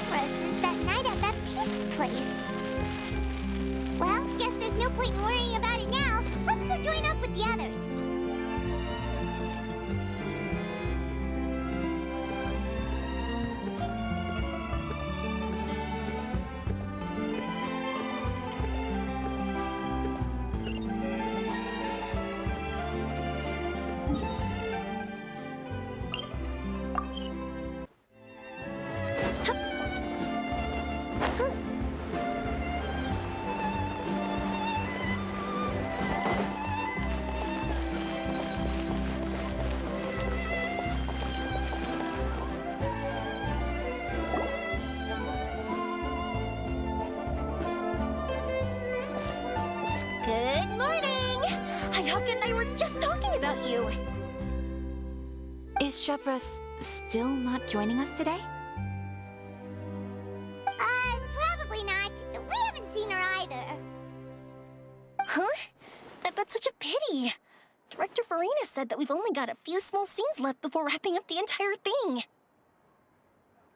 camera since that night at Baptiste's place. Well, guess there's no point in worrying about it now. Let's go join up with the others. Good morning! Hayaka and I were just talking about you. Is Chevreuse still not joining us today? Probably not. We haven't seen her either. Huh? That's such a pity. Director Farina said that we've only got a few small scenes left before wrapping up the entire thing.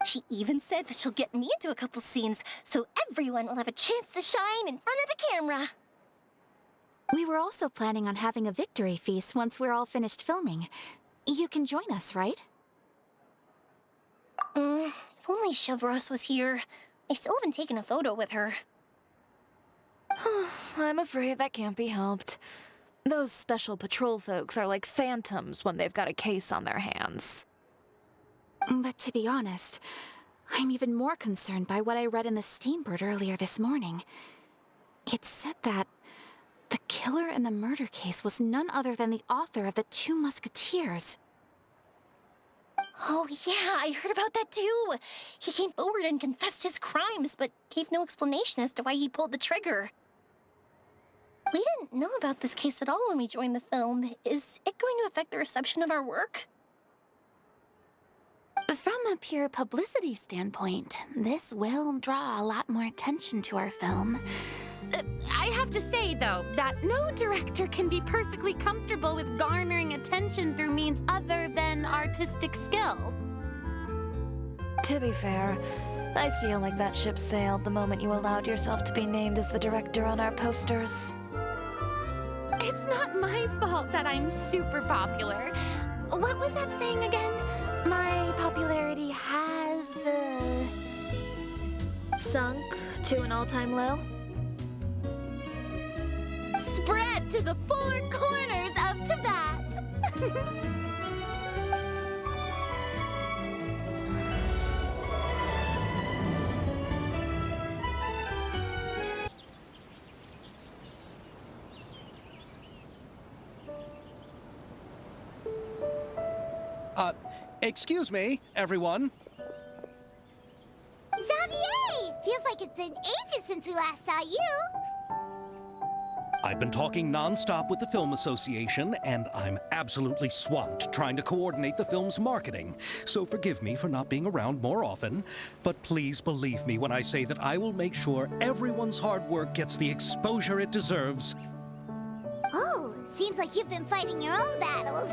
She even said that she'll get me into a couple scenes, so everyone will have a chance to shine in front of the camera. We were also planning on having a victory feast once we're all finished filming. You can join us, right? If only Chevreuse was here. I still haven't taken a photo with her. I'm afraid that can't be helped. Those special patrol folks are like phantoms when they've got a case on their hands. But to be honest, I'm even more concerned by what I read in the Steambird earlier this morning. It said that the killer in the murder case was none other than the author of the Two Musketeers. Oh yeah, I heard about that too. He came forward and confessed his crimes, but gave no explanation as to why he pulled the trigger. We didn't know about this case at all when we joined the film. Is it going to affect the reception of our work? From a pure publicity standpoint, this will draw a lot more attention to our film. I have to say, though, that no director can be perfectly comfortable with garnering attention through means other than artistic skill. To be fair, I feel like that ship sailed the moment you allowed yourself to be named as the director on our posters. It's not my fault that I'm super popular. What was that saying again? My popularity has, Sunk to an all-time low? spread to the four corners of Tibet. Excuse me, everyone. Xavier! Feels like it's been ages since we last saw you. I've been talking non-stop with the Film Association, and I'm absolutely swamped trying to coordinate the film's marketing. So forgive me for not being around more often, but please believe me when I say that I will make sure everyone's hard work gets the exposure it deserves. Oh, seems like you've been fighting your own battles.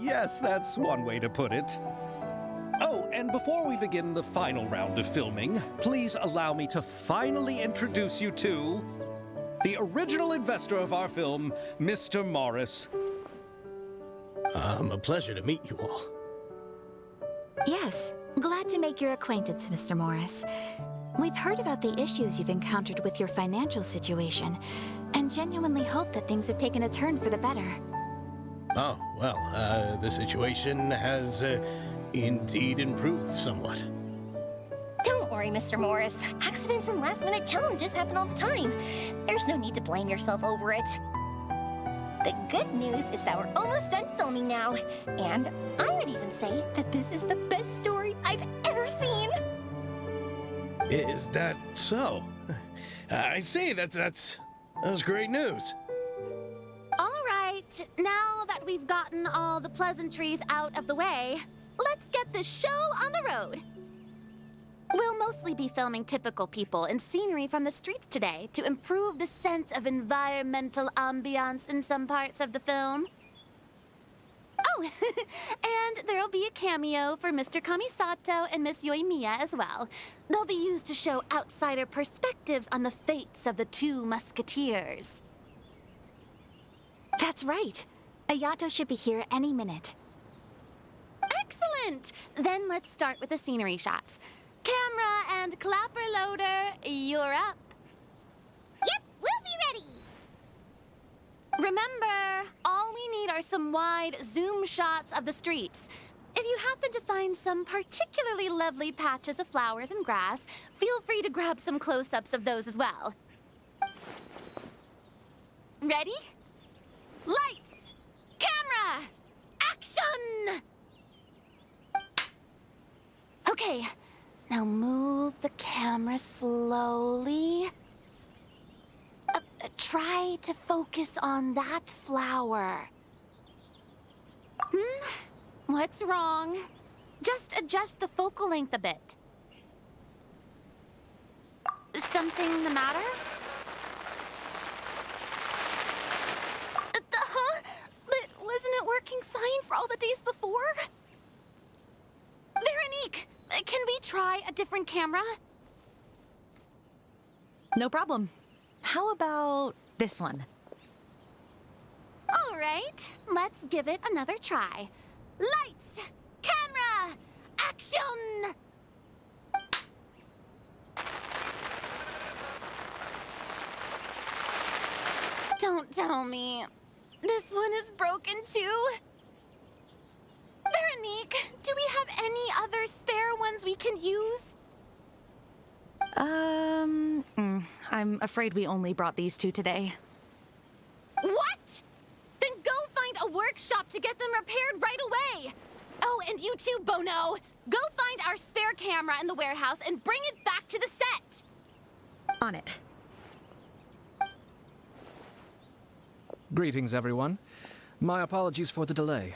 Yes, that's one way to put it. Oh, and before we begin the final round of filming, please allow me to finally introduce you to the original investor of our film, Mr. Morris. A pleasure to meet you all. Yes, glad to make your acquaintance, Mr. Morris. We've heard about the issues you've encountered with your financial situation, and genuinely hope that things have taken a turn for the better. Oh, well, the situation has indeed improved somewhat. Don't worry, Mr. Morris. Accidents and last-minute challenges happen all the time. There's no need to blame yourself over it. The good news is that we're almost done filming now, and I would even say that this is the best story I've ever seen. Is that so? I say that's great news. All right, now that we've gotten all the pleasantries out of the way, let's get the show on the road. We'll mostly be filming typical people and scenery from the streets today to improve the sense of environmental ambiance in some parts of the film. Oh, and there there'll be a cameo for Mr. Kamisato and Miss Yoimiya as well. They'll be used to show outsider perspectives on the fates of the two musketeers. That's right. Ayato should be here any minute. Excellent! Then let's start with the scenery shots. Camera and clapper loader, you're up. Yep, we'll be ready. Remember, all we need are some wide zoom shots of the streets. If you happen to find some particularly lovely patches of flowers and grass, feel free to grab some close-ups of those as well. Ready? Lights! Camera! Action! Okay, now move the camera slowly. Try to focus on that flower. What's wrong? Just adjust the focal length a bit. Something the matter? Huh? But wasn't it working fine for all the days before? Veronique, can we try a different camera? No problem. How about this one? All right, let's give it another try. Lights, camera, action! Don't tell me. This one is broken too? Veronique, do we have any other spare ones we can use? I'm afraid we only brought these two today. What? Then go find a workshop to get them repaired right away. Oh, and you too, Bono. Go find our spare camera in the warehouse and bring it back to the set. On it. Greetings, everyone. My apologies for the delay.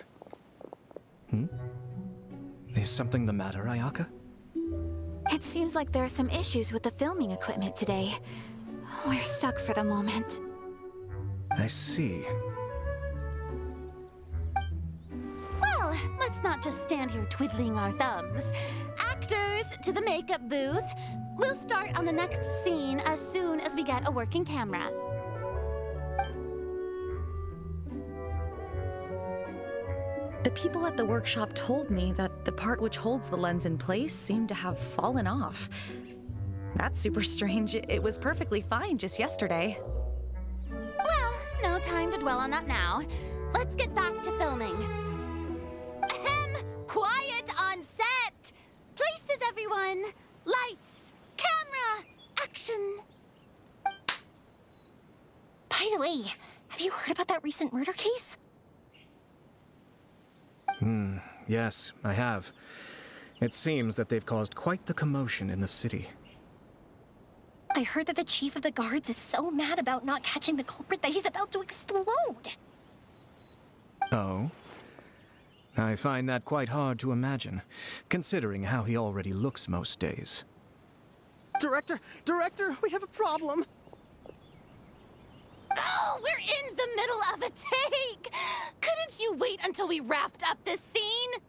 Is something the matter, Ayaka? It seems like there are some issues with the filming equipment today. We're stuck for the moment. I see. Well, let's not just stand here twiddling our thumbs. Actors, to the makeup booth. We'll start on the next scene as soon as we get a working camera. The people at the workshop told me that the part which holds the lens in place seemed to have fallen off. That's super strange. It was perfectly fine just yesterday. Well, no time to dwell on that now. Let's get back to filming. Ahem! Quiet on set! Places, everyone! Lights! Camera! Action! By the way, have you heard about that recent murder case? Yes, I have. It seems that they've caused quite the commotion in the city. I heard that the chief of the guards is so mad about not catching the culprit that he's about to explode. Oh? I find that quite hard to imagine, considering how he already looks most days. Director, we have a problem. Oh, we're in the middle of a take! Couldn't you wait until we wrapped up this scene?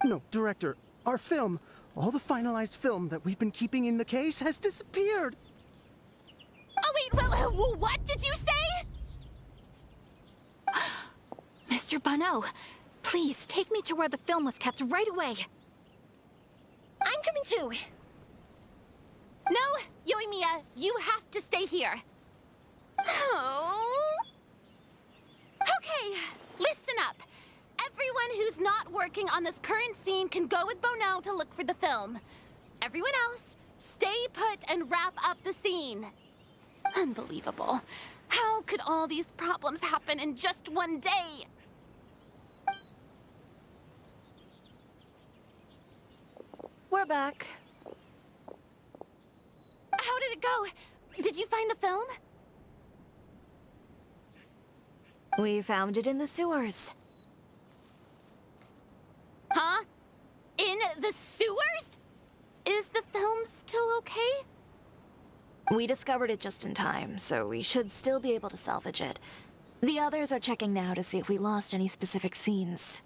No, Director, our film, all the finalized film that we've been keeping in the case has disappeared. Oh, wait, what did you say? Mr. Bono, please take me to where the film was kept right away. I'm coming too. No, Yoimiya, you have to stay here. Oh. Okay, listen up. Everyone who's not working on this current scene can go with Bono to look for the film. Everyone else, stay put and wrap up the scene. Unbelievable. How could all these problems happen in just one day? We're back. How did it go? Did you find the film? We found it in the sewers. Huh? In the sewers? Is the film still okay? We discovered it just in time, so we should still be able to salvage it. The others are checking now to see if we lost any specific scenes.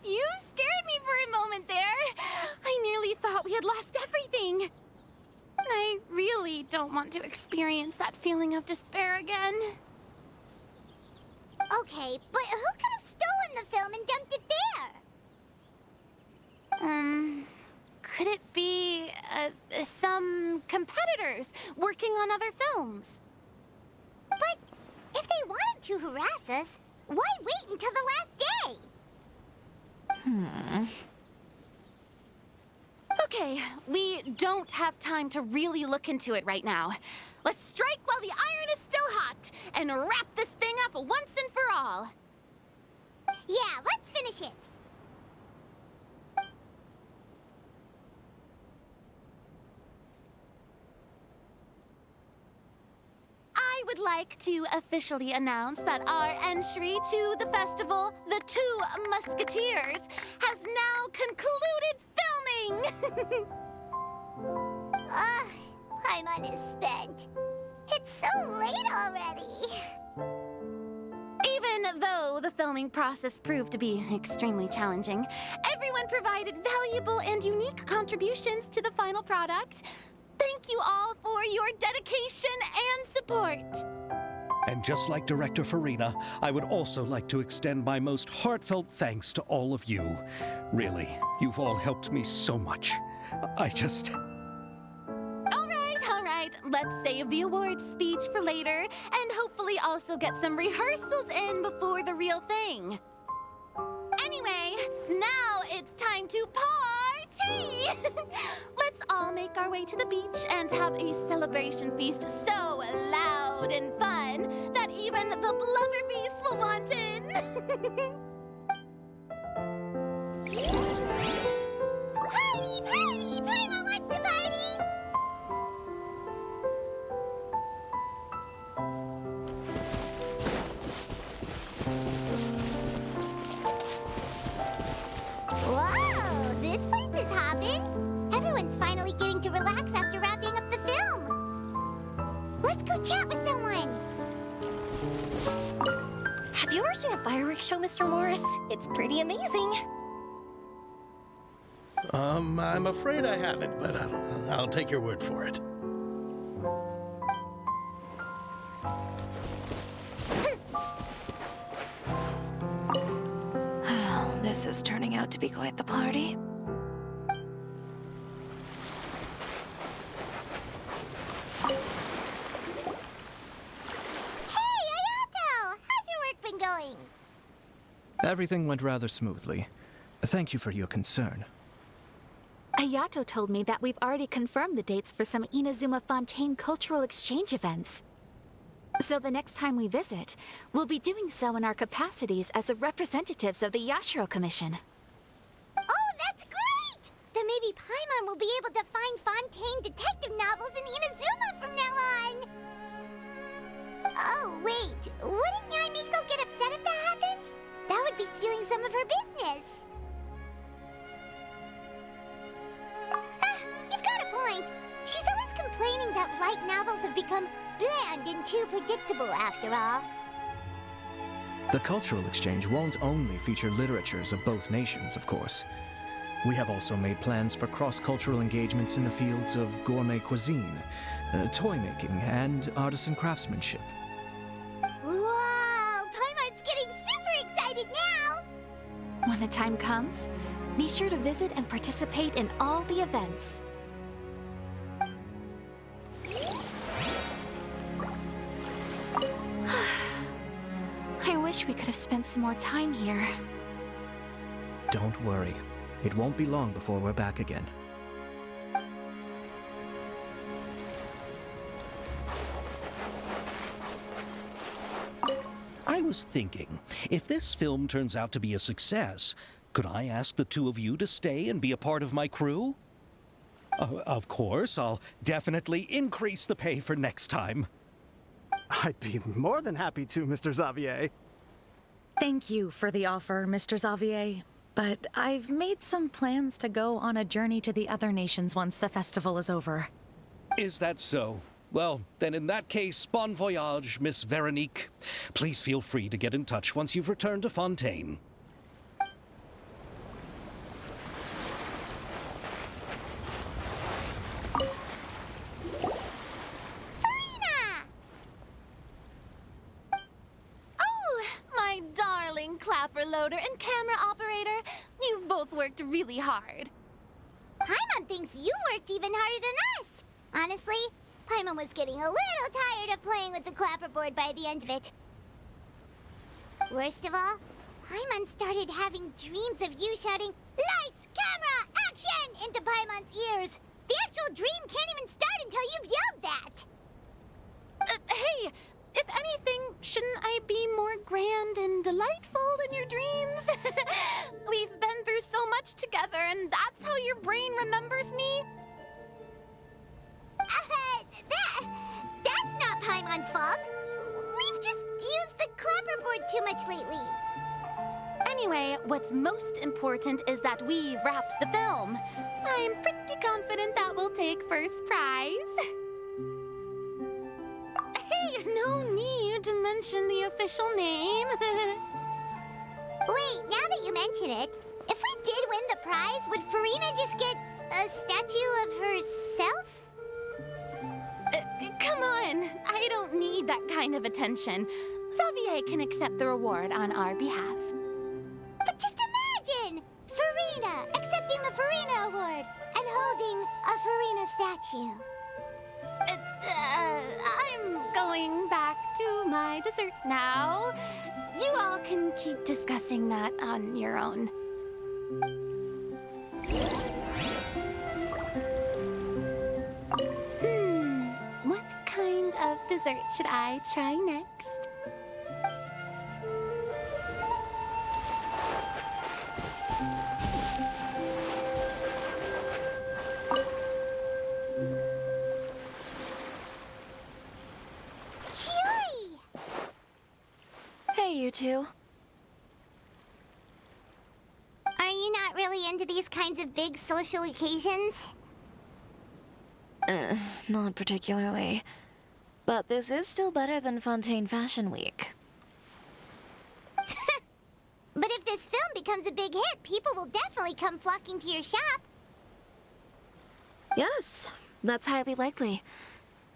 You scared me for a moment there. I nearly thought we had lost everything. I really don't want to experience that feeling of despair again. Okay, but who could have stolen the film and dumped it there? Could it be, some competitors working on other films? But if they wanted to harass us, why wait until the last day? Okay, we don't have time to really look into it right now. Let's strike while the iron is still hot and wrap this thing up once and for all. Yeah, let's finish it. I would like to officially announce that our entry to the festival, The Two Musketeers, has now concluded filming! Paimon is spent. It's so late already. Even though the filming process proved to be extremely challenging, everyone provided valuable and unique contributions to the final product. Thank you all for your dedication and support. And just like Director Farina, I would also like to extend my most heartfelt thanks to all of you. Really, you've all helped me so much. All right, let's save the awards speech for later and hopefully also get some rehearsals in before the real thing. Anyway, now it's time to party! Let's all make our way to the beach and have a celebration feast so loud and fun that even the blubber beast will want in. Party, party! Paimon wants to party! Whoa, this place is hopping. Everyone's finally getting to relax after wrapping up the film. Let's go chat with someone. Have you ever seen a fireworks show, Mr. Morris? It's pretty amazing. I'm afraid I haven't, but I'll take your word for it. This is turning out to be quite the party. Hey, Ayato! How's your work been going? Everything went rather smoothly. Thank you for your concern. Ayato told me that we've already confirmed the dates for some Inazuma Fontaine cultural exchange events. So the next time we visit, we'll be doing so in our capacities as the representatives of the Yashiro Commission. Oh, that's great! Then maybe Paimon will be able to find Fontaine detective novels in Inazuma from now on! Oh, wait. Wouldn't Yaimiko get upset if that happens? That would be stealing some of her business. You've got a point. She's always complaining that light novels have become bland and too predictable after all. The cultural exchange won't only feature literatures of both nations, of course. We have also made plans for cross-cultural engagements in the fields of gourmet cuisine, toy making, and artisan craftsmanship. Whoa! Paimon's getting super excited now! When the time comes, be sure to visit and participate in all the events. I wish we could have spent some more time here. Don't worry. It won't be long before we're back again. I was thinking, if this film turns out to be a success, could I ask the two of you to stay and be a part of my crew? Of course, I'll definitely increase the pay for next time. I'd be more than happy to, Mr. Xavier. Thank you for the offer, Mr. Xavier. But I've made some plans to go on a journey to the other nations once the festival is over. Is that so? Well, then in that case, bon voyage, Miss Veronique. Please feel free to get in touch once you've returned to Fontaine. clapper loader and camera operator. You've both worked really hard. Paimon thinks you worked even harder than us. Honestly, Paimon was getting a little tired of playing with the clapperboard by the end of it. Worst of all, Paimon started having dreams of you shouting, "Lights, camera, action!" into Paimon's ears. The actual dream can't even start until you've yelled that. Hey, if anything, shouldn't I be more grand and delightful than your dreams? We've been through so much together, and that's how your brain remembers me? That's not Paimon's fault. We've just used the clapperboard too much lately. Anyway, what's most important is that we've wrapped the film. I'm pretty confident that we'll take first prize. Hey, no need to mention the official name. Wait, now that you mention it, if we did win the prize, would Farina just get a statue of herself? Come on, I don't need that kind of attention. Xavier can accept the reward on our behalf. But just imagine! Farina accepting the Farina Award and holding a Farina statue. I'm going back to my dessert now. You all can keep discussing that on your own. What kind of dessert should I try next? Hey, you two. Are you not really into these kinds of big social occasions? Not particularly. But this is still better than Fontaine Fashion Week. But if this film becomes a big hit, people will definitely come flocking to your shop. Yes, that's highly likely.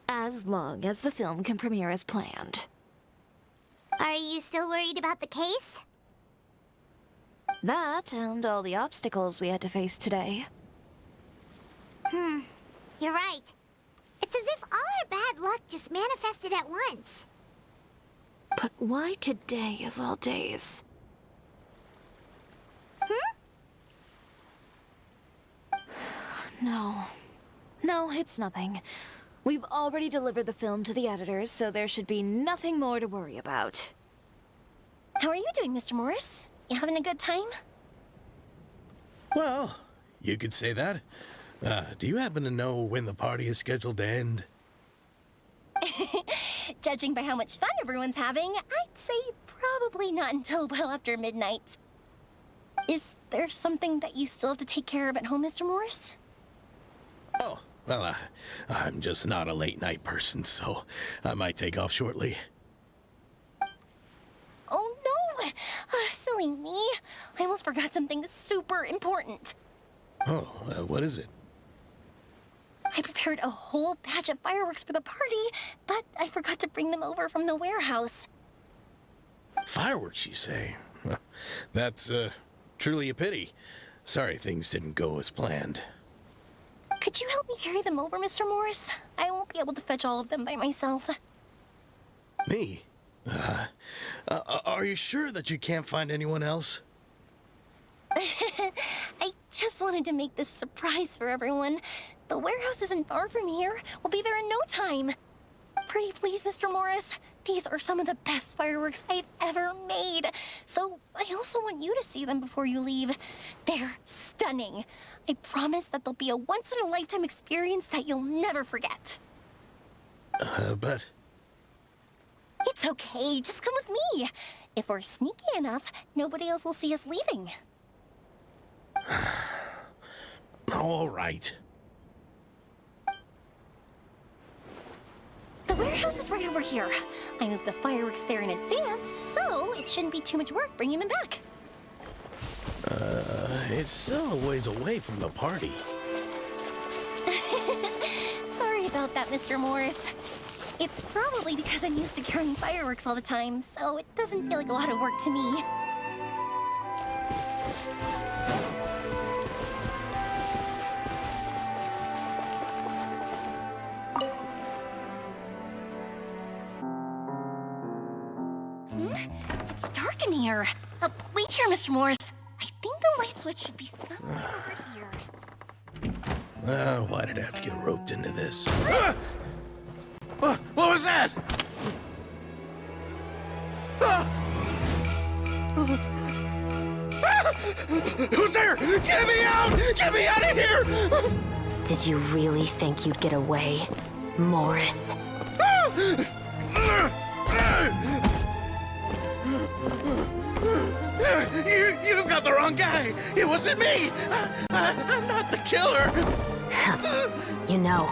As long as the film can premiere as planned. Are you still worried about the case? That and all the obstacles we had to face today. You're right. It's as if all our bad luck just manifested at once. But why today of all days? No. No, it's nothing. We've already delivered the film to the editors, so there should be nothing more to worry about. How are you doing, Mr. Morris? You having a good time? Well, you could say that. Do you happen to know when the party is scheduled to end? Judging by how much fun everyone's having, I'd say probably not until well after midnight. Is there something that you still have to take care of at home, Mr. Morris? Oh, well, I'm just not a late night person, so I might take off shortly. Oh no! Silly me. I almost forgot something super important. Oh, what is it? I prepared a whole batch of fireworks for the party, but I forgot to bring them over from the warehouse. Fireworks, you say? Well, that's, truly a pity. Sorry things didn't go as planned. Could you help me carry them over, Mr. Morris? I won't be able to fetch all of them by myself. Me? Are you sure that you can't find anyone else? I just wanted to make this surprise for everyone. The warehouse isn't far from here. We'll be there in no time. Pretty please, Mr. Morris. These are some of the best fireworks I've ever made. So I also want you to see them before you leave. They're stunning. I promise that they'll be a once-in-a-lifetime experience that you'll never forget. But... It's okay. Just come with me. If we're sneaky enough, nobody else will see us leaving. All right. The warehouse is right over here. I moved the fireworks there in advance, so it shouldn't be too much work bringing them back. It's still a ways away from the party. Sorry about that, Mr. Morris. It's probably because I'm used to carrying fireworks all the time, so it doesn't feel like a lot of work to me. It's dark in here. Wait here, Mr. Morris. I think the light switch should be somewhere over here. Why did I have to get roped into this? What was that? Who's there? Get me out! Get me out of here! Did you really think you'd get away, Morris? You've got the wrong guy. It wasn't me. I'm not the killer. You know,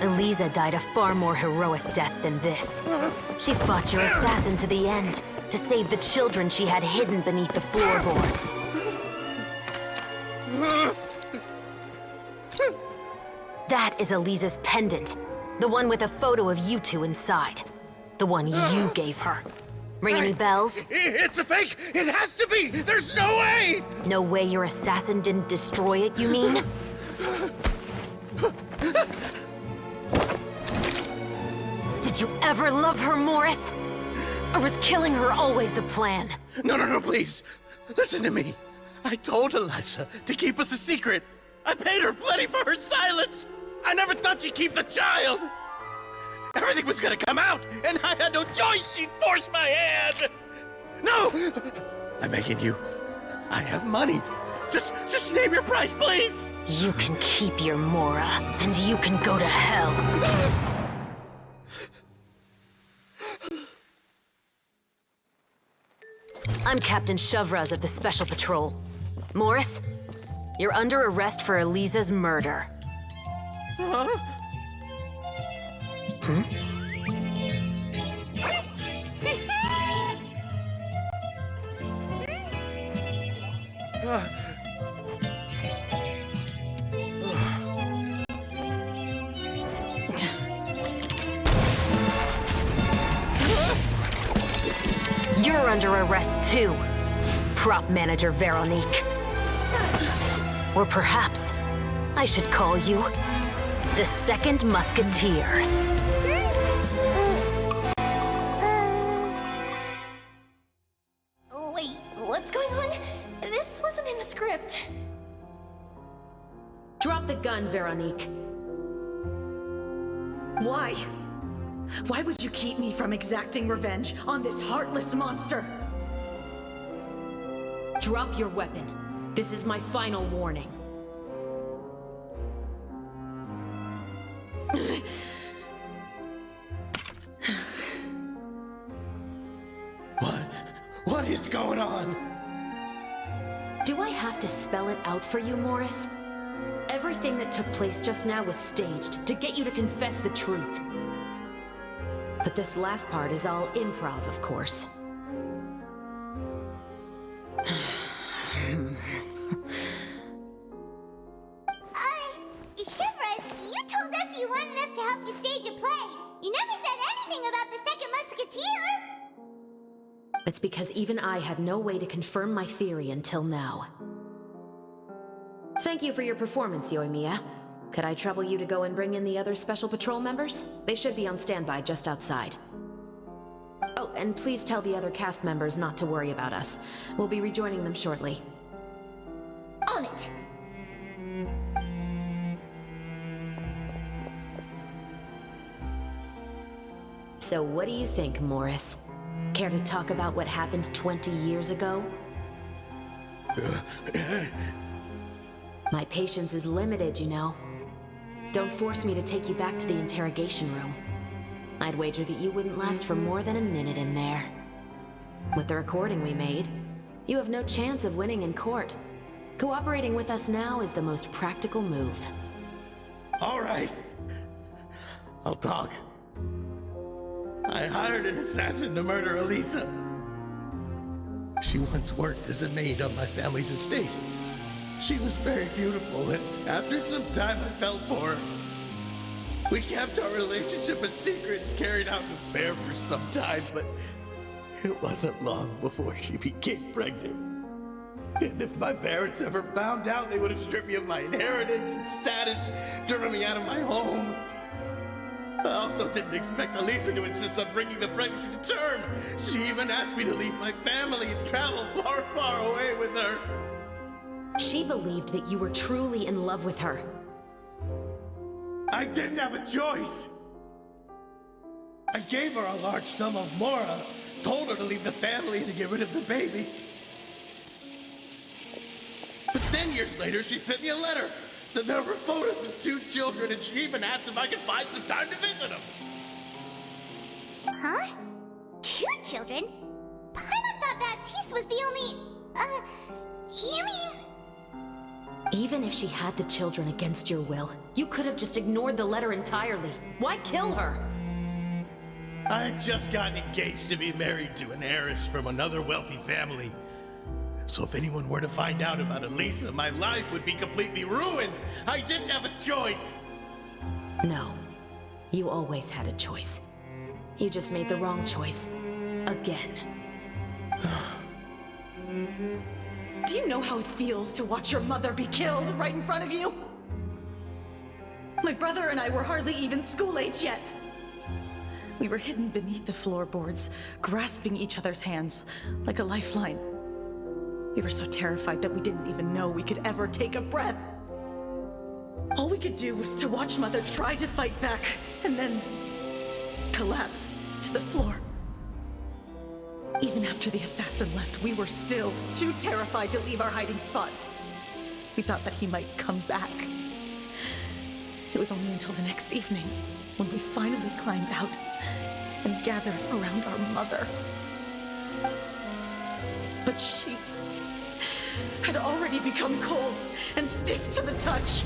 Eliza died a far more heroic death than this. She fought your assassin to the end, to save the children she had hidden beneath the floorboards. That is Eliza's pendant. The one with a photo of you two inside. The one you gave her. Ring any bells? It's a fake! It has to be! There's no way! No way your assassin didn't destroy it, you mean? Did you ever love her, Morris? Or was killing her always the plan? No, please. Listen to me. I told Eliza to keep us a secret. I paid her plenty for her silence. I never thought she'd keep the child. Everything was gonna come out, and I had no choice. She forced my hand. No! I'm begging you. I have money. Just name your price, please. You can keep your Mora, and you can go to hell. I'm Captain Chevreuse of the Special Patrol. Morris, you're under arrest for Eliza's murder. Huh? You're under arrest too, prop manager Veronique. Or perhaps I should call you the Second Musketeer. Wait, what's going on? This wasn't in the script. Drop the gun, Veronique. Why? Why would you keep me from exacting revenge on this heartless monster? Drop your weapon. This is my final warning. What is going on? Do I have to spell it out for you, Morris? Everything that took place just now was staged to get you to confess the truth. But this last part is all improv, of course. Chevreuse, you told us you wanted us to help you stage a play. You never said anything about the Second Musketeer. It's because even I had no way to confirm my theory until now. Thank you for your performance, Yoimiya. Could I trouble you to go and bring in the other Special Patrol members? They should be on standby just outside. Oh, and please tell the other cast members not to worry about us. We'll be rejoining them shortly. On it! So what do you think, Morris? Care to talk about what happened 20 years ago? My patience is limited, you know. Don't force me to take you back to the interrogation room. I'd wager that you wouldn't last for more than a minute in there. With the recording we made, you have no chance of winning in court. Cooperating with us now is the most practical move. All right. I'll talk. I hired an assassin to murder Eliza. She once worked as a maid on my family's estate. She was very beautiful, and after some time I fell for her. We kept our relationship a secret and carried out an affair for some time, but it wasn't long before she became pregnant. And if my parents ever found out, they would have stripped me of my inheritance and status, driven me out of my home. I also didn't expect Elisa to insist on bringing the pregnancy to term. She even asked me to leave my family and travel far, far away with her. She believed that you were truly in love with her. I didn't have a choice. I gave her a large sum of mora, told her to leave the family and to get rid of the baby. But then years later, she sent me a letter. There were photos of 2 children, and she even asked if I could find some time to visit them. Huh? 2 children? Paimon thought Baptiste was the only... you mean... Even if she had the children against your will, you could have just ignored the letter entirely. Why kill her? I had just gotten engaged to be married to an heiress from another wealthy family. So if anyone were to find out about Elisa, my life would be completely ruined. I didn't have a choice. No. You always had a choice. You just made the wrong choice. Again. Do you know how it feels to watch your mother be killed right in front of you? My brother and I were hardly even school age yet. We were hidden beneath the floorboards, grasping each other's hands like a lifeline. We were so terrified that we didn't even know we could ever take a breath. All we could do was to watch Mother try to fight back, and then collapse to the floor. Even after the assassin left, we were still too terrified to leave our hiding spot. We thought that he might come back. It was only until the next evening when we finally climbed out and gathered around our mother. But she had already become cold and stiff to the touch.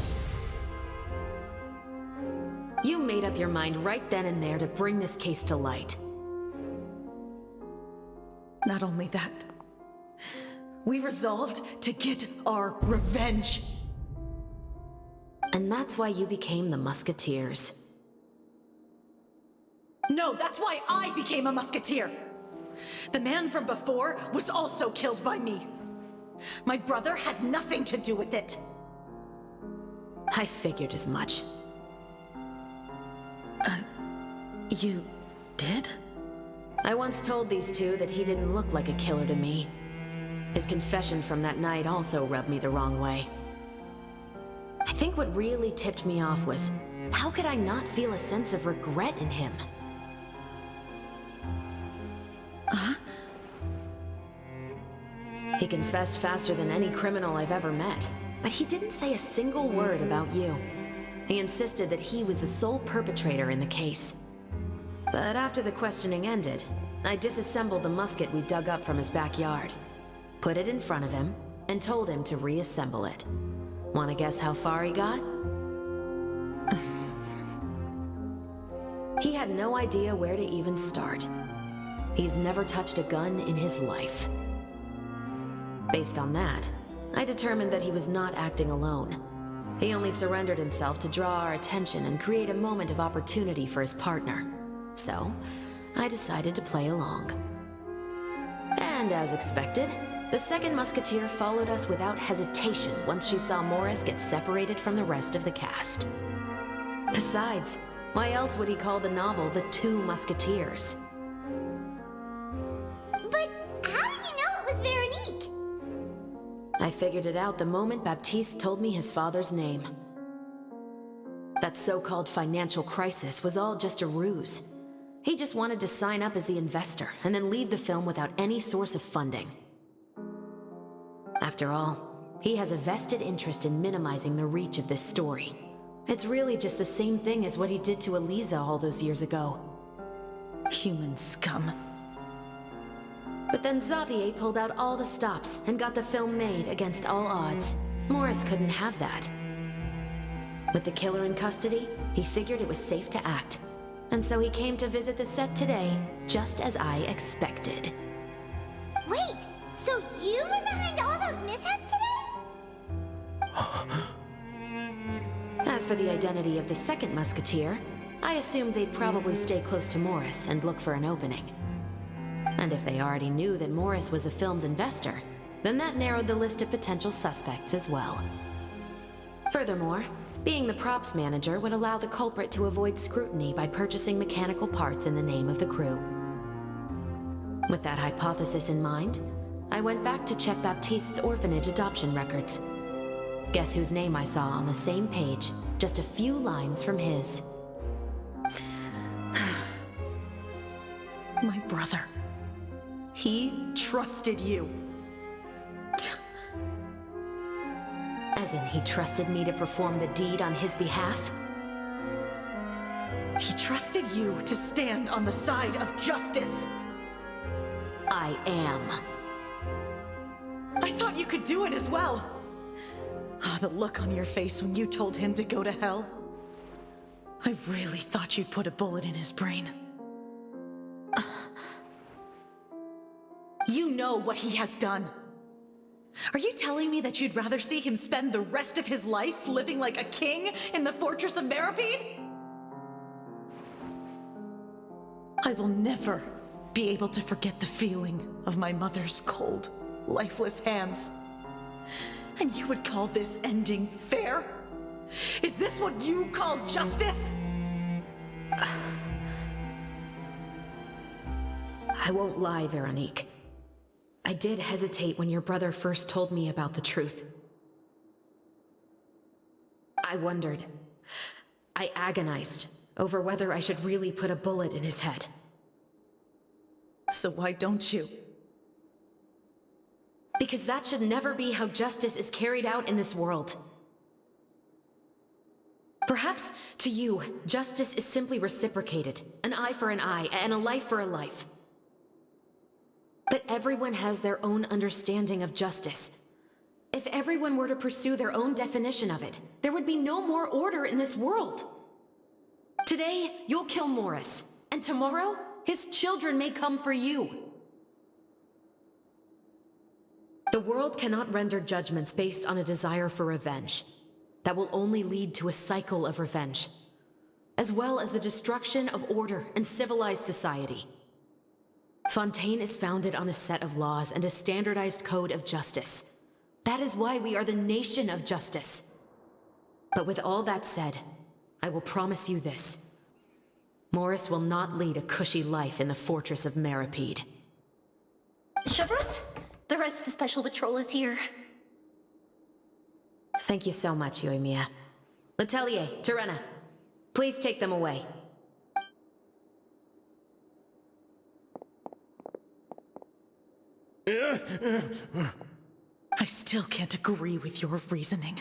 You made up your mind right then and there to bring this case to light. Not only that, we resolved to get our revenge. And that's why you became the Musketeers. No, that's why I became a musketeer. The man from before was also killed by me. My brother had nothing to do with it. I figured as much. You did? I once told these two that he didn't look like a killer to me. His confession from that night also rubbed me the wrong way. I think what really tipped me off was, how could I not feel a sense of regret in him? He confessed faster than any criminal I've ever met, but he didn't say a single word about you. He insisted that he was the sole perpetrator in the case. But after the questioning ended, I disassembled the musket we dug up from his backyard, put it in front of him, and told him to reassemble it. Want to guess how far he got? He had no idea where to even start. He's never touched a gun in his life. Based on that, I determined that he was not acting alone. He only surrendered himself to draw our attention and create a moment of opportunity for his partner. So, I decided to play along. And as expected, the second musketeer followed us without hesitation once she saw Morris get separated from the rest of the cast. Besides, why else would he call the novel The Two Musketeers? But how did you know it was Veronique? I figured it out the moment Baptiste told me his father's name. That so-called financial crisis was all just a ruse. He just wanted to sign up as the investor and then leave the film without any source of funding. After all, he has a vested interest in minimizing the reach of this story. It's really just the same thing as what he did to Elisa all those years ago. Human scum. But then Xavier pulled out all the stops and got the film made against all odds. Morris couldn't have that. With the killer in custody, he figured it was safe to act. And so he came to visit the set today, just as I expected. Wait, so you were behind all those mishaps today? As for the identity of the second musketeer, I assumed they'd probably stay close to Morris and look for an opening. And if they already knew that Morris was the film's investor, then that narrowed the list of potential suspects as well. Furthermore, being the props manager would allow the culprit to avoid scrutiny by purchasing mechanical parts in the name of the crew. With that hypothesis in mind, I went back to check Baptiste's orphanage adoption records. Guess whose name I saw on the same page, just a few lines from his. My brother. He trusted you. As in, he trusted me to perform the deed on his behalf? He trusted you to stand on the side of justice. I am. I thought you could do it as well. Oh, the look on your face when you told him to go to hell. I really thought you'd put a bullet in his brain. You know what he has done. Are you telling me that you'd rather see him spend the rest of his life living like a king in the fortress of Meripede? I will never be able to forget the feeling of my mother's cold, lifeless hands. And you would call this ending fair? Is this what you call justice? I won't lie, Veronique. I did hesitate when your brother first told me about the truth. I wondered. I agonized over whether I should really put a bullet in his head. So why don't you? Because that should never be how justice is carried out in this world. Perhaps, to you, justice is simply reciprocated. An eye for an eye, and a life for a life. But everyone has their own understanding of justice. If everyone were to pursue their own definition of it, there would be no more order in this world. Today, you'll kill Morris, and tomorrow, his children may come for you. The world cannot render judgments based on a desire for revenge. That will only lead to a cycle of revenge, as well as the destruction of order and civilized society. Fontaine is founded on a set of laws and a standardized code of justice. That is why we are the nation of justice. But with all that said, I will promise you this. Morris will not lead a cushy life in the fortress of Meripede. Chevreuse? The rest of the Special Patrol is here. Thank you so much, Yoimiya. Letelier, Terena, please take them away. I still can't agree with your reasoning.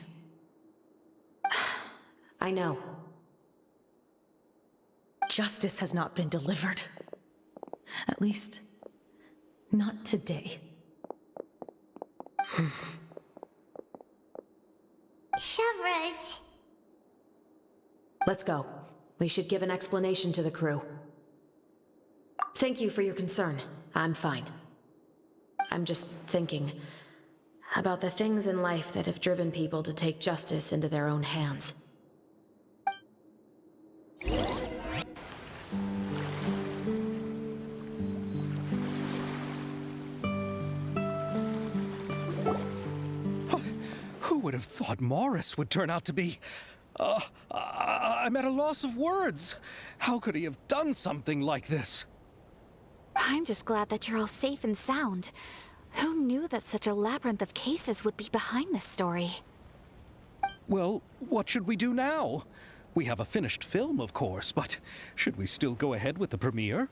I know. Justice has not been delivered. At least, not today. Chevreuse. Let's go. We should give an explanation to the crew. Thank you for your concern. I'm fine. I'm just thinking about the things in life that have driven people to take justice into their own hands. Who would have thought Morris would turn out to be... I'm at a loss of words. How could he have done something like this? I'm just glad that you're all safe and sound. Who knew that such a labyrinth of cases would be behind this story? Well, what should we do now? We have a finished film, of course, but should we still go ahead with the premiere?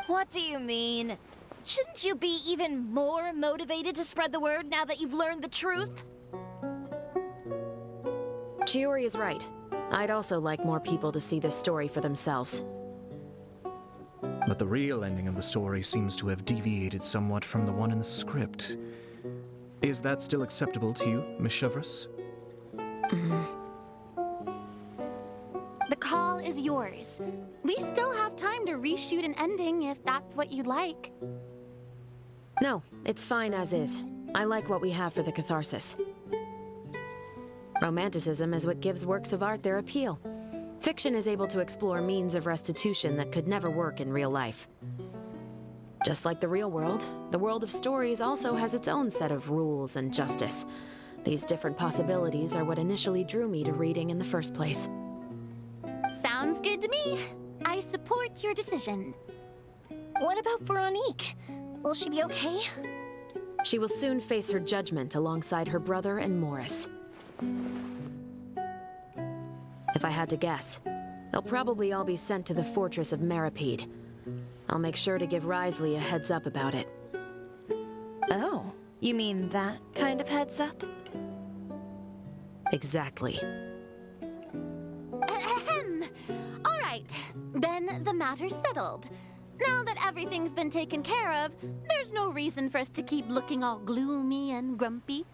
What do you mean? Shouldn't you be even more motivated to spread the word now that you've learned the truth? Chiori is right. I'd also like more people to see this story for themselves. But the real ending of the story seems to have deviated somewhat from the one in the script. Is that still acceptable to you, Miss Chevreuse? The call is yours. We still have time to reshoot an ending if that's what you'd like. No, it's fine as is. I like what we have for the catharsis. Romanticism is what gives works of art their appeal. Fiction is able to explore means of restitution that could never work in real life. Just like the real world, the world of stories also has its own set of rules and justice. These different possibilities are what initially drew me to reading in the first place. Sounds good to me. I support your decision. What about Veronique? Will she be okay? She will soon face her judgment alongside her brother and Morris. If I had to guess, they'll probably all be sent to the fortress of Meripede. I'll make sure to give Risley a heads up about it. Oh, you mean that kind of heads up? Exactly. Ahem. All right, then the matter's settled. Now that everything's been taken care of, there's no reason for us to keep looking all gloomy and grumpy.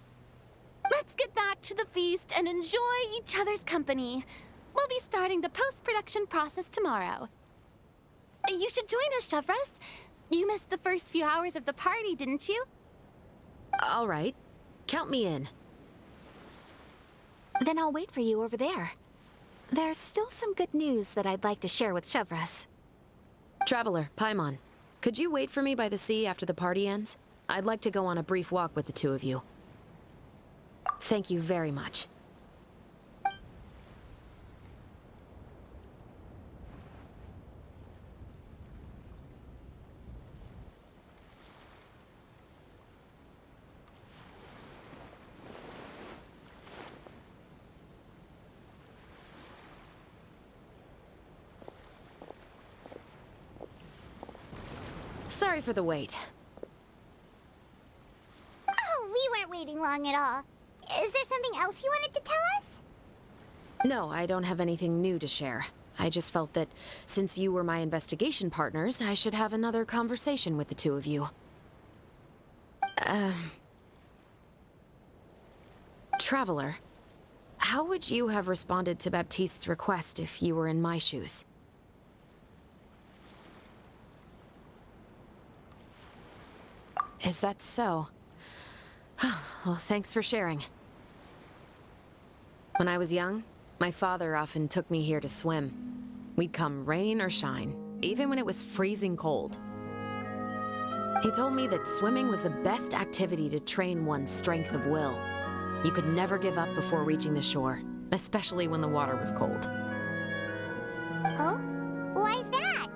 Let's get back to the feast and enjoy each other's company. We'll be starting the post-production process tomorrow. You should join us, Chevreuse. You missed the first few hours of the party, didn't you? All right. Count me in. Then I'll wait for you over there. There's still some good news that I'd like to share with Chevreuse. Traveler, Paimon, could you wait for me by the sea after the party ends? I'd like to go on a brief walk with the two of you. Thank you very much. Sorry for the wait. Oh, we weren't waiting long at all. Is there something else you wanted to tell us? No, I don't have anything new to share. I just felt that since you were my investigation partners, I should have another conversation with the two of you. Traveler, how would you have responded to Baptiste's request if you were in my shoes? Is that so? Well, thanks for sharing. When I was young, my father often took me here to swim. We'd come rain or shine, even when it was freezing cold. He told me that swimming was the best activity to train one's strength of will. You could never give up before reaching the shore, especially when the water was cold. Oh? Why is that?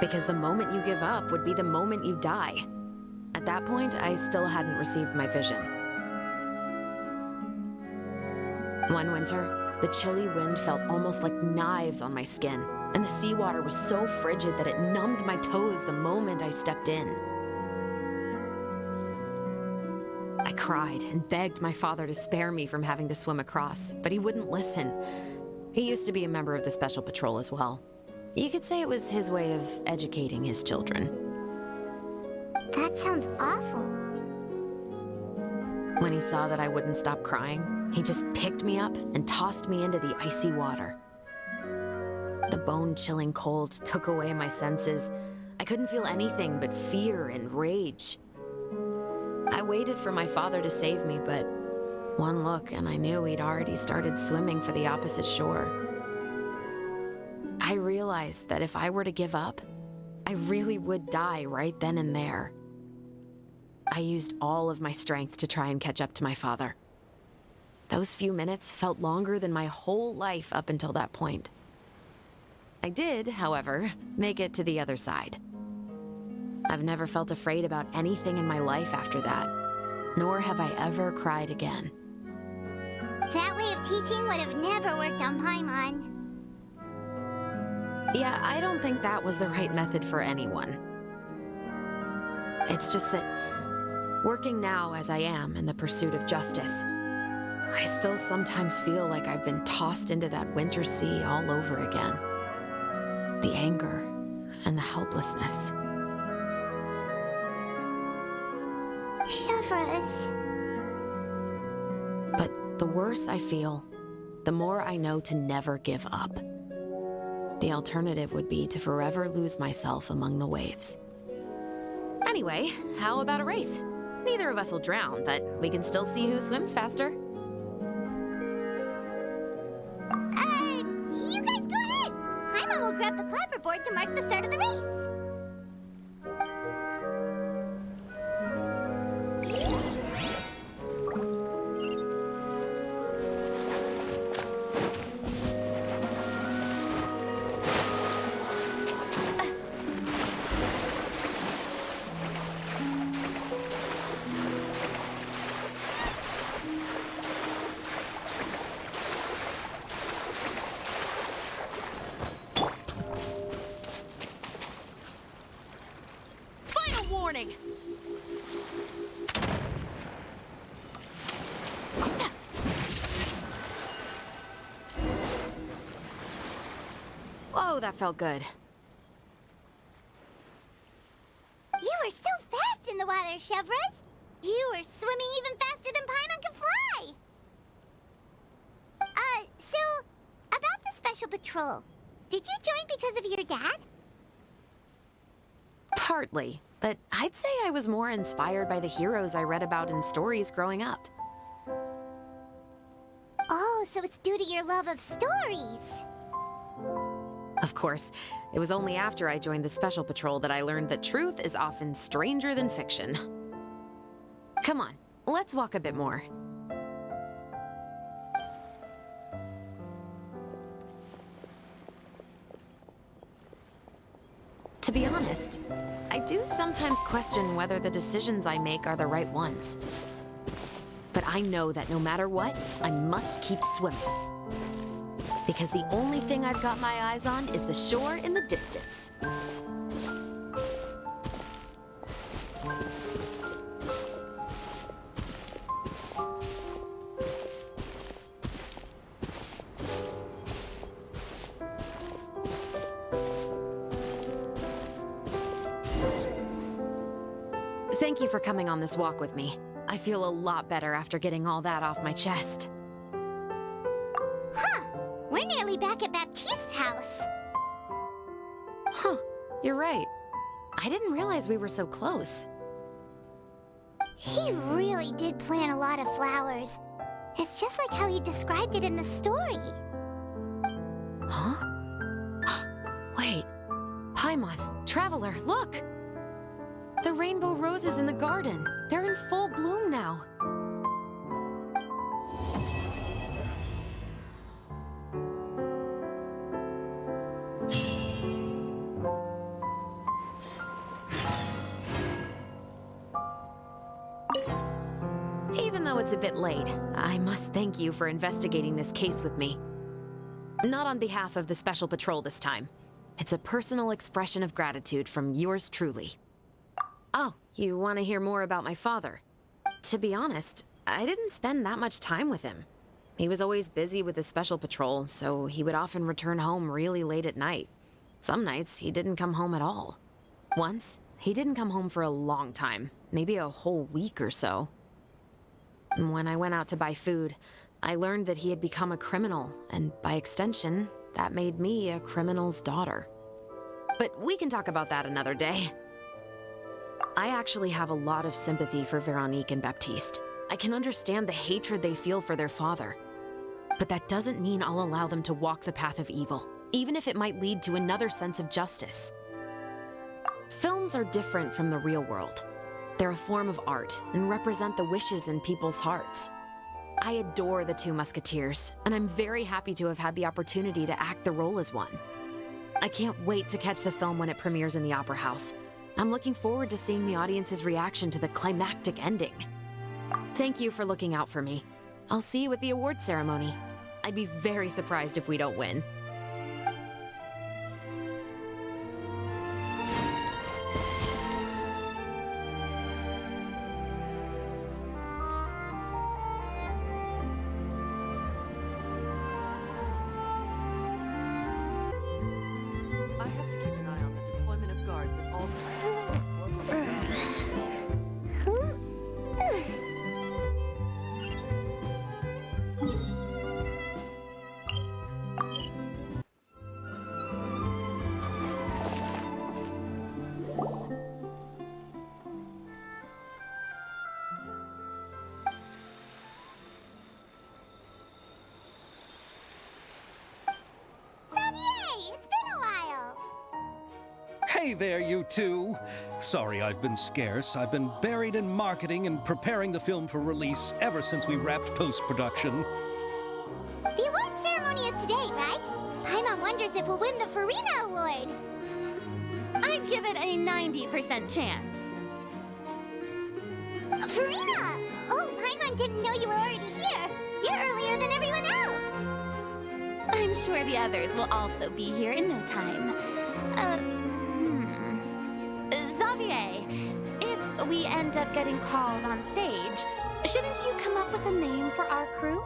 Because the moment you give up would be the moment you die. At that point, I still hadn't received my vision. One winter, the chilly wind felt almost like knives on my skin, and the seawater was so frigid that it numbed my toes the moment I stepped in. I cried and begged my father to spare me from having to swim across, but he wouldn't listen. He used to be a member of the Special Patrol as well. You could say it was his way of educating his children. That sounds awful. When he saw that I wouldn't stop crying, he just picked me up and tossed me into the icy water. The bone-chilling cold took away my senses. I couldn't feel anything but fear and rage. I waited for my father to save me, but one look and I knew he'd already started swimming for the opposite shore. I realized that if I were to give up, I really would die right then and there. I used all of my strength to try and catch up to my father. Those few minutes felt longer than my whole life up until that point. I did, however, make it to the other side. I've never felt afraid about anything in my life after that, nor have I ever cried again. That way of teaching would have never worked on Paimon. Yeah, I don't think that was the right method for anyone. It's just that, working now as I am in the pursuit of justice, I still sometimes feel like I've been tossed into that winter sea all over again. The anger and the helplessness. Chevreuse. But the worse I feel, the more I know to never give up. The alternative would be to forever lose myself among the waves. Anyway, how about a race? Neither of us will drown, but we can still see who swims faster. You guys go ahead. Paimon will grab the clapperboard to mark the start of the race. that felt good. You were so fast in the water, Chevreuse. You were swimming even faster than Paimon can fly. So, about the Special Patrol, did you join because of your dad? Partly, but I'd say I was more inspired by the heroes I read about in stories growing up. Oh, so it's due to your love of stories. Of course, it was only after I joined the Special Patrol that I learned that truth is often stranger than fiction. Come on, let's walk a bit more. To be honest, I do sometimes question whether the decisions I make are the right ones. But I know that no matter what, I must keep swimming. Because the only thing I've got my eyes on is the shore in the distance. Thank you for coming on this walk with me. I feel a lot better after getting all that off my chest. Huh. We're nearly back at Baptiste's house. Huh. You're right. I didn't realize we were so close. He really did plant a lot of flowers. It's just like how he described it in the story. Huh? Wait. Paimon, Traveler, look! The rainbow roses in the garden. They're in full bloom now. Even though it's a bit late, I must thank you for investigating this case with me. Not on behalf of the Special Patrol this time. It's a personal expression of gratitude from yours truly. Oh, you want to hear more about my father? To be honest, I didn't spend that much time with him. He was always busy with the Special Patrol, so he would often return home really late at night. Some nights, he didn't come home at all. Once, he didn't come home for a long time, maybe a whole week or so. When I went out to buy food, I learned that he had become a criminal, and by extension, that made me a criminal's daughter. But we can talk about that another day. I actually have a lot of sympathy for Veronique and Baptiste. I can understand the hatred they feel for their father. But that doesn't mean I'll allow them to walk the path of evil, even if it might lead to another sense of justice. Films are different from the real world. They're a form of art and represent the wishes in people's hearts. I adore the Two Musketeers, and I'm very happy to have had the opportunity to act the role as one. I can't wait to catch the film when it premieres in the Opera House. I'm looking forward to seeing the audience's reaction to the climactic ending. Thank you for looking out for me. I'll see you at the award ceremony. I'd be very surprised if we don't win. I have to keep an eye on the deployment of guards at all times. Xavier, it's been a while. Hey there, you two! Sorry I've been scarce. I've been buried in marketing and preparing the film for release ever since we wrapped post-production. The award ceremony is today, right? Paimon wonders if we'll win the Farina Award. I'd give it a 90% chance. Farina! Oh, Paimon didn't know you were already here. You're earlier than everyone else. I'm sure the others will also be here in no time. Xavier, if we end up getting called on stage, shouldn't you come up with a name for our crew?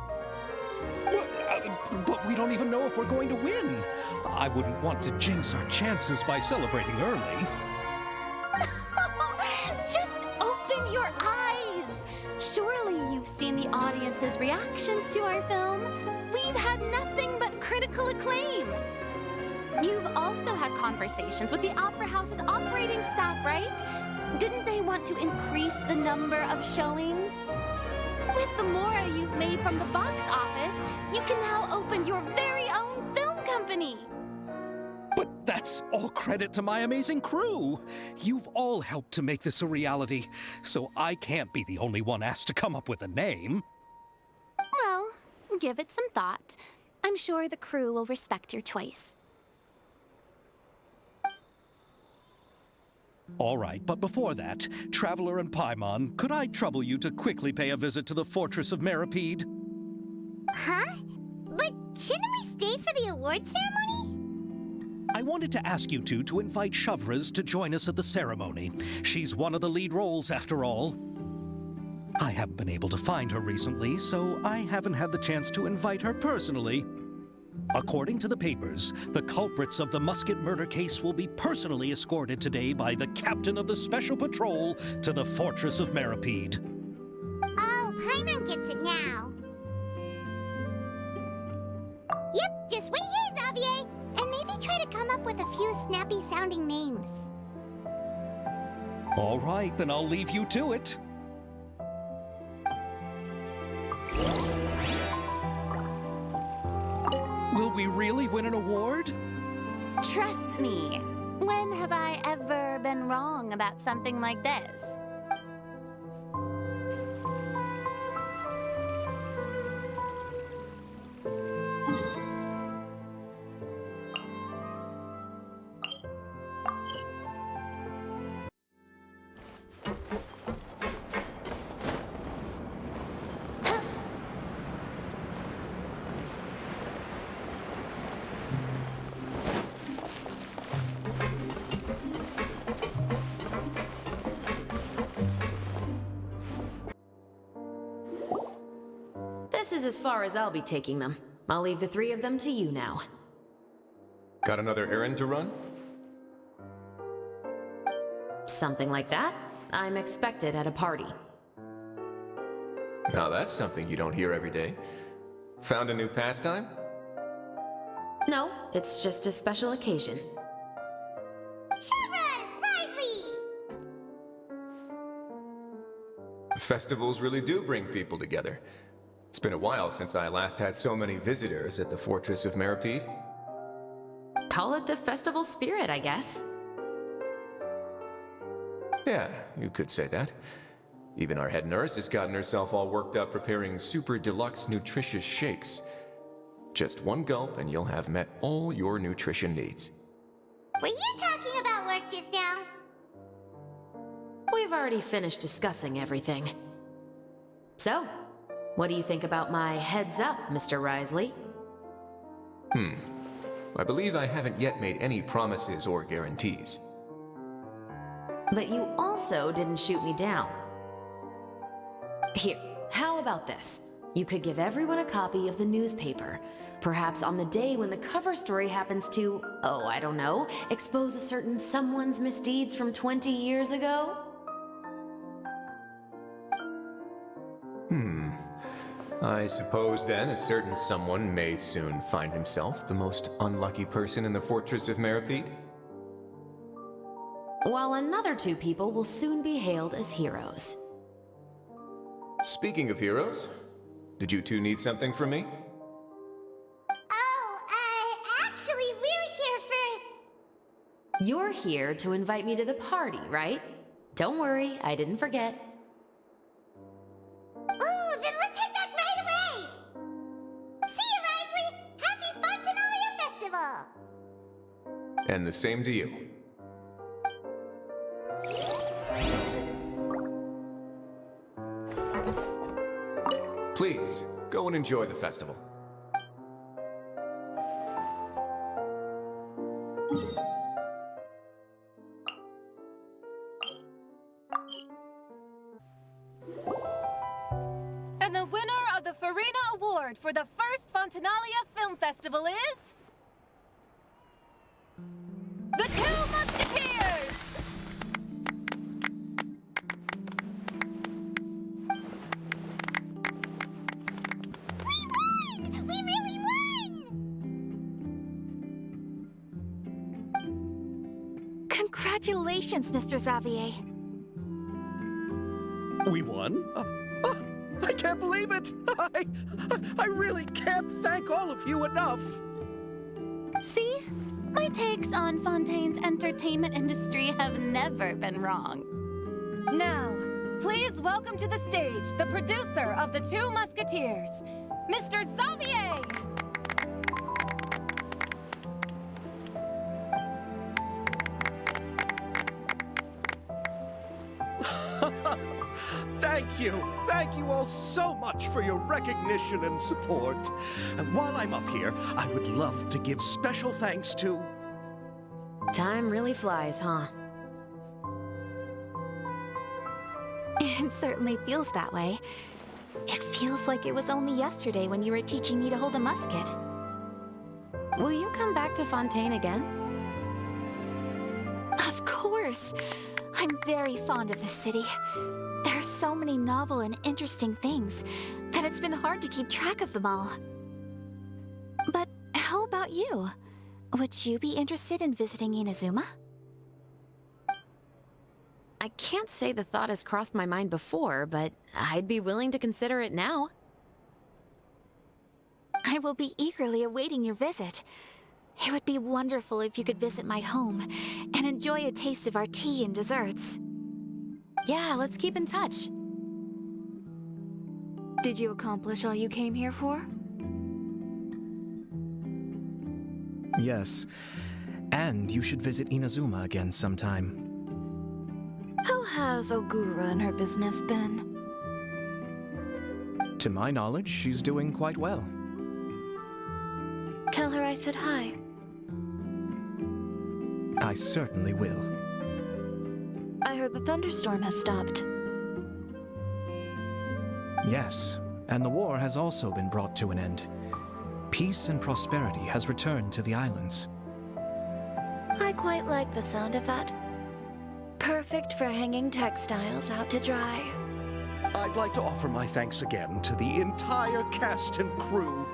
But we don't even know if we're going to win. I wouldn't want to jinx our chances by celebrating early. Just open your eyes! Surely you've seen the audience's reactions to our film. We've had nothing but critical acclaim. You've also had conversations with the Opera House's operating staff, right? Didn't they want to increase the number of showings? With the more you've made from the box office, you can now open your very own film company. But that's all credit to my amazing crew. You've all helped to make this a reality, so I can't be the only one asked to come up with a name. Well, give it some thought. I'm sure the crew will respect your choice. All right, but before that, Traveler and Paimon, could I trouble you to quickly pay a visit to the Fortress of Meripede? Huh? But shouldn't we stay for the award ceremony? I wanted to ask you two to invite Chevreuse to join us at the ceremony. She's one of the lead roles, after all. I haven't been able to find her recently, so I haven't had the chance to invite her personally. According to the papers, the culprits of the musket murder case will be personally escorted today by the captain of the Special Patrol to the Fortress of Meripede. Oh, Paimon gets it now. Yep, just wait here, Xavier, and maybe try to come up with a few snappy-sounding names. All right, then I'll leave you to it. Will we really win an award? Trust me, when have I ever been wrong about something like this? This is as far as I'll be taking them. I'll leave the three of them to you now. Got another errand to run? Something like that. I'm expected at a party. Now that's something you don't hear every day. Found a new pastime? No, it's just a special occasion. Chevreuse! Risley! Festivals really do bring people together. It's been a while since I last had so many visitors at the Fortress of Meripede. Call it the festival spirit, I guess. Yeah, you could say that. Even our head nurse has gotten herself all worked up preparing super deluxe nutritious shakes. Just one gulp and you'll have met all your nutrition needs. Were you talking about work just now? We've already finished discussing everything. So, what do you think about my heads up, Mr. Risley? I believe I haven't yet made any promises or guarantees. But you also didn't shoot me down. Here, how about this? You could give everyone a copy of the newspaper. Perhaps on the day when the cover story happens to, oh, I don't know, expose a certain someone's misdeeds from 20 years ago? I suppose then a certain someone may soon find himself the most unlucky person in the Fortress of Meripede. While another two people will soon be hailed as heroes. Speaking of heroes, did you two need something from me? Oh, actually, we're here for... You're here to invite me to the party, right? Don't worry, I didn't forget. Ooh, then let's head back right away! See you, Risley! Happy Fontaine Festival! And the same to you. Please, go and enjoy the festival. And the winner of the The Farina Award for the first Fontainalia Film Festival is... The Two Musketeers! We won! We really won! Congratulations, Mr. Xavier. We won? I can't believe it! I really can't thank all of you enough! See? My takes on Fontaine's entertainment industry have never been wrong. Now, please welcome to the stage the producer of The Two Musketeers, Mr. Xavier! Thank you! Thank you all so much for your recognition and support. And while I'm up here, I would love to give special thanks to... Time really flies, huh? It certainly feels that way. It feels like it was only yesterday when you were teaching me to hold a musket. Will you come back to Fontaine again? Of course! I'm very fond of this city. There are so many novel and interesting things that it's been hard to keep track of them all. But how about you? Would you be interested in visiting Inazuma? I can't say the thought has crossed my mind before, but I'd be willing to consider it now. I will be eagerly awaiting your visit. It would be wonderful if you could visit my home and enjoy a taste of our tea and desserts. Yeah, let's keep in touch. Did you accomplish all you came here for? Yes. And you should visit Inazuma again sometime. How has Ogura and her business been? To my knowledge, she's doing quite well. Tell her I said hi. I certainly will. I heard the thunderstorm has stopped. Yes, and the war has also been brought to an end. Peace and prosperity has returned to the islands. I quite like the sound of that. Perfect for hanging textiles out to dry. I'd like to offer my thanks again to the entire cast and crew.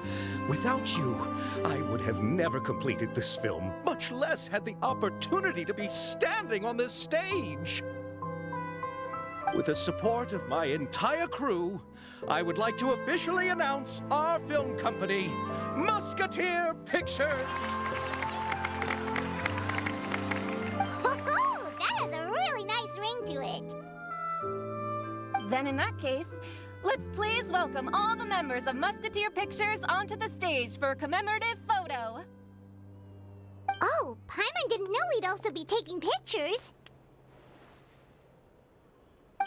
Without you, I would have never completed this film, much less had the opportunity to be standing on this stage. With the support of my entire crew, I would like to officially announce our film company, Musketeer Pictures. That has a really nice ring to it. Then in that case, let's please welcome all the members of Musketeer Pictures onto the stage for a commemorative photo. Oh, Paimon didn't know we'd also be taking pictures.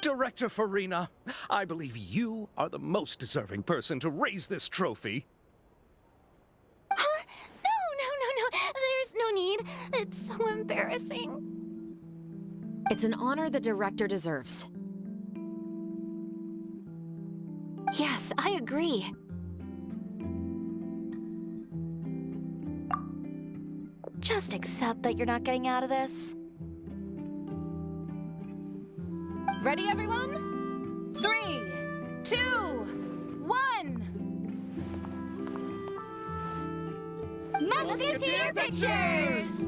Director Farina, I believe you are the most deserving person to raise this trophy. Huh? No. There's no need. It's so embarrassing. It's an honor the director deserves. Yes, I agree. Just accept that you're not getting out of this. Ready, everyone? 3, 2, 1. Musketeer Pictures!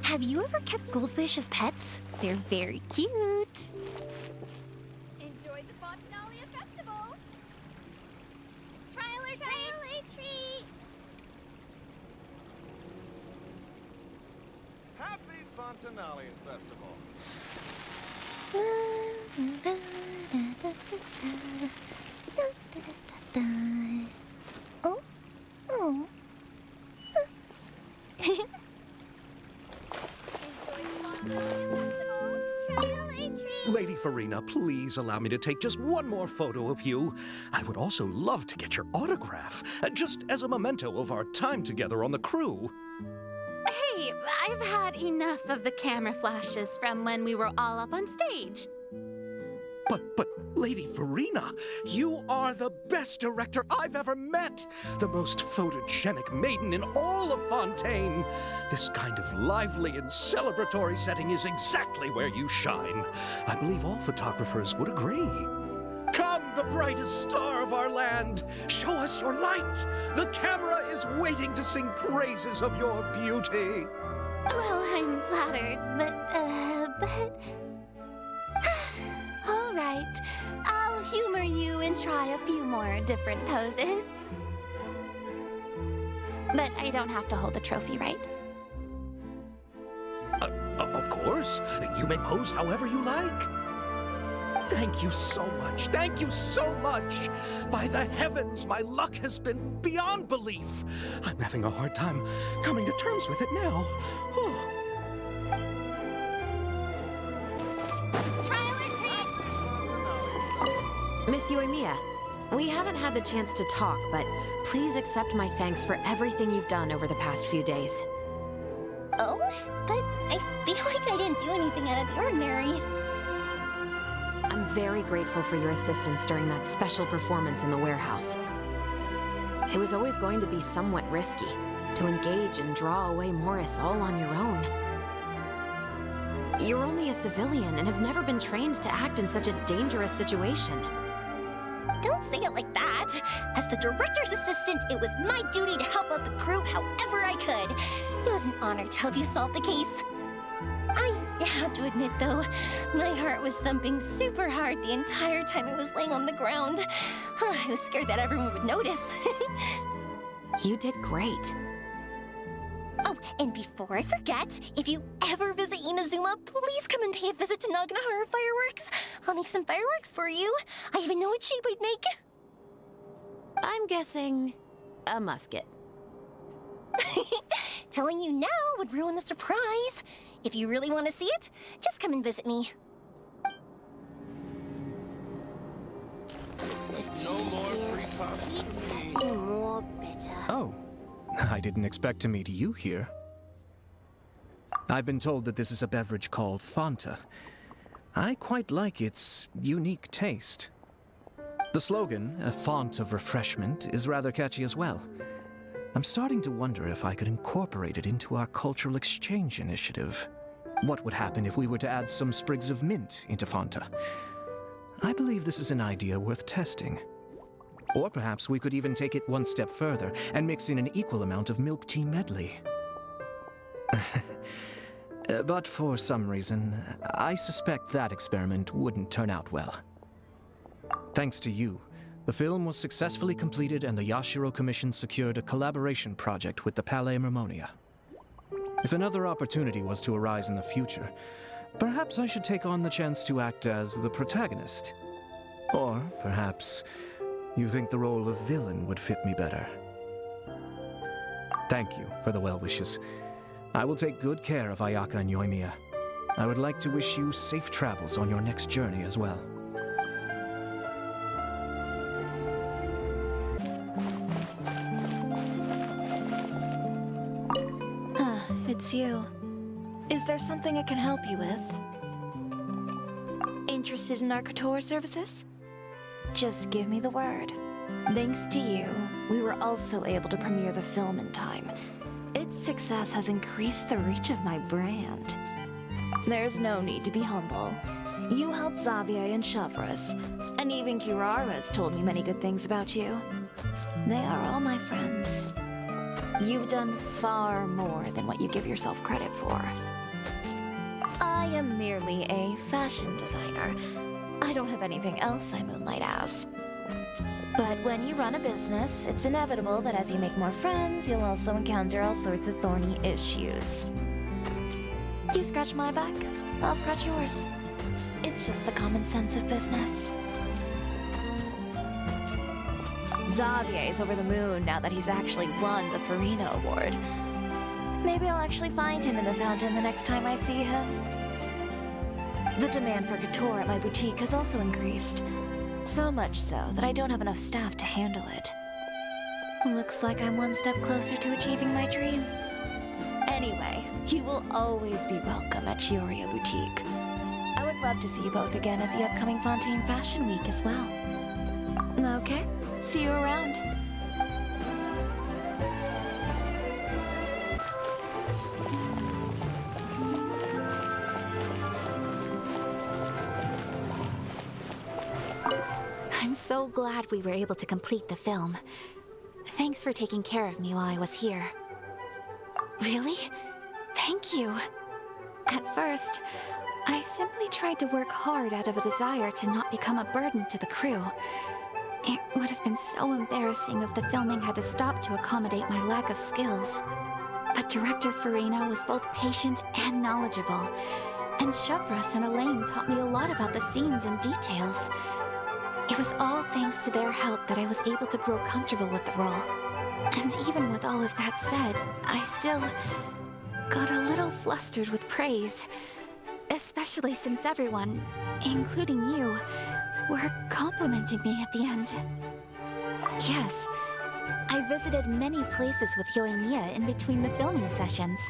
Have you ever kept goldfish as pets? They're very cute. Enjoy the Fontanalia Festival! Trial or treat! Happy Fontanalia Festival! Farina, please allow me to take just one more photo of you. I would also love to get your autograph, just as a memento of our time together on the crew. Hey, I've had enough of the camera flashes from when we were all up on stage. But, Lady Farina, you are the best director I've ever met! The most photogenic maiden in all of Fontaine! This kind of lively and celebratory setting is exactly where you shine. I believe all photographers would agree. Come, the brightest star of our land! Show us your light! The camera is waiting to sing praises of your beauty! Well, I'm flattered, but... All right, I'll humor you and try a few more different poses. But I don't have to hold the trophy, right? Of course. You may pose however you like. Thank you so much. Thank you so much. By the heavens, my luck has been beyond belief. I'm having a hard time coming to terms with it now. Miss Yoimiya, we haven't had the chance to talk, but please accept my thanks for everything you've done over the past few days. Oh, but I feel like I didn't do anything out of the ordinary. I'm very grateful for your assistance during that special performance in the warehouse. It was always going to be somewhat risky to engage and draw away Morris all on your own. You're only a civilian and have never been trained to act in such a dangerous situation. Don't say it like that. As the director's assistant, it was my duty to help out the crew however I could. It was an honor to help you solve the case. I have to admit, though, my heart was thumping super hard the entire time I was laying on the ground. I was scared that everyone would notice. You did great. Oh, and before I forget, if you ever visit Inazuma, please come and pay a visit to Naganohara Fireworks. I'll make some fireworks for you. I even know what shape we'd make. I'm guessing a musket. Telling you now would ruin the surprise. If you really want to see it, just come and visit me. No more free coffee. Keeps getting more bitter. Oh, I didn't expect to meet you here. I've been told that this is a beverage called Fanta. I quite like its unique taste. The slogan, a font of refreshment, is rather catchy as well. I'm starting to wonder if I could incorporate it into our cultural exchange initiative. What would happen if we were to add some sprigs of mint into Fanta? I believe this is an idea worth testing. Or perhaps we could even take it one step further and mix in an equal amount of milk tea medley. But for some reason, I suspect that experiment wouldn't turn out well. Thanks to you, the film was successfully completed and the Yashiro Commission secured a collaboration project with the Palais Mermonia. If another opportunity was to arise in the future, perhaps I should take on the chance to act as the protagonist. Or perhaps you think the role of villain would fit me better. Thank you for the well wishes. I will take good care of Ayaka and Yoimiya. I would like to wish you safe travels on your next journey as well. It's you. Is there something I can help you with? Interested in our couture services? Just give me the word. Thanks to you, we were also able to premiere the film in time. Its success has increased the reach of my brand. There's no need to be humble. You helped Xavier and Chevreuse, and even Kirara's told me many good things about you. They are all my friends. You've done far more than what you give yourself credit for. I am merely a fashion designer. I don't have anything else I moonlight as. But when you run a business, it's inevitable that as you make more friends, you'll also encounter all sorts of thorny issues. You scratch my back, I'll scratch yours. It's just the common sense of business. Xavier's over the moon now that he's actually won the Farina Award. Maybe I'll actually find him in the fountain the next time I see him. The demand for couture at my boutique has also increased. So much so that I don't have enough staff to handle it. Looks like I'm one step closer to achieving my dream. Anyway, you will always be welcome at Chioria Boutique. I would love to see you both again at the upcoming Fontaine Fashion Week as well. Okay, see you around. I'm so glad we were able to complete the film. Thanks for taking care of me while I was here. Really? Thank you. At first, I simply tried to work hard out of a desire to not become a burden to the crew. It would have been so embarrassing if the filming had to stop to accommodate my lack of skills. But Director Farina was both patient and knowledgeable, and Chevreuse and Elaine taught me a lot about the scenes and details. It was all thanks to their help that I was able to grow comfortable with the role. And even with all of that said, I still got a little flustered with praise. Especially since everyone, including you, were complimenting me at the end. Yes, I visited many places with Yoimiya in between the filming sessions.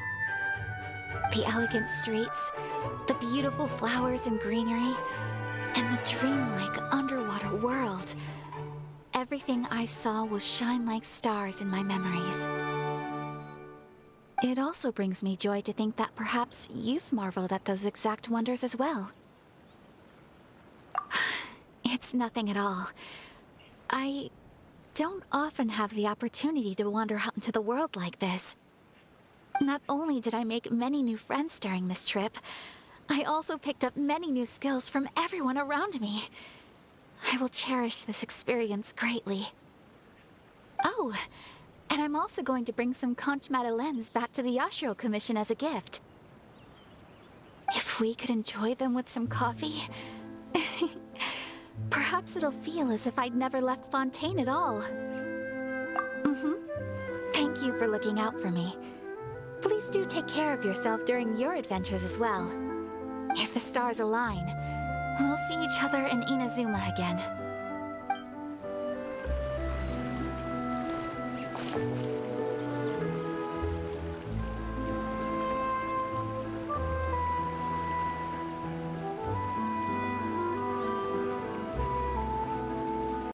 The elegant streets, the beautiful flowers and greenery, and the dreamlike underwater world. Everything I saw will shine like stars in my memories. It also brings me joy to think that perhaps you've marveled at those exact wonders as well. It's nothing at all. I don't often have the opportunity to wander out into the world like this. Not only did I make many new friends during this trip, I also picked up many new skills from everyone around me. I will cherish this experience greatly. Oh, and I'm also going to bring some conch madeleines back to the Yashiro Commission as a gift. If we could enjoy them with some coffee, perhaps it'll feel as if I'd never left Fontaine at all. Thank you for looking out for me. Please do take care of yourself during your adventures as well. If the stars align, we'll see each other in Inazuma again.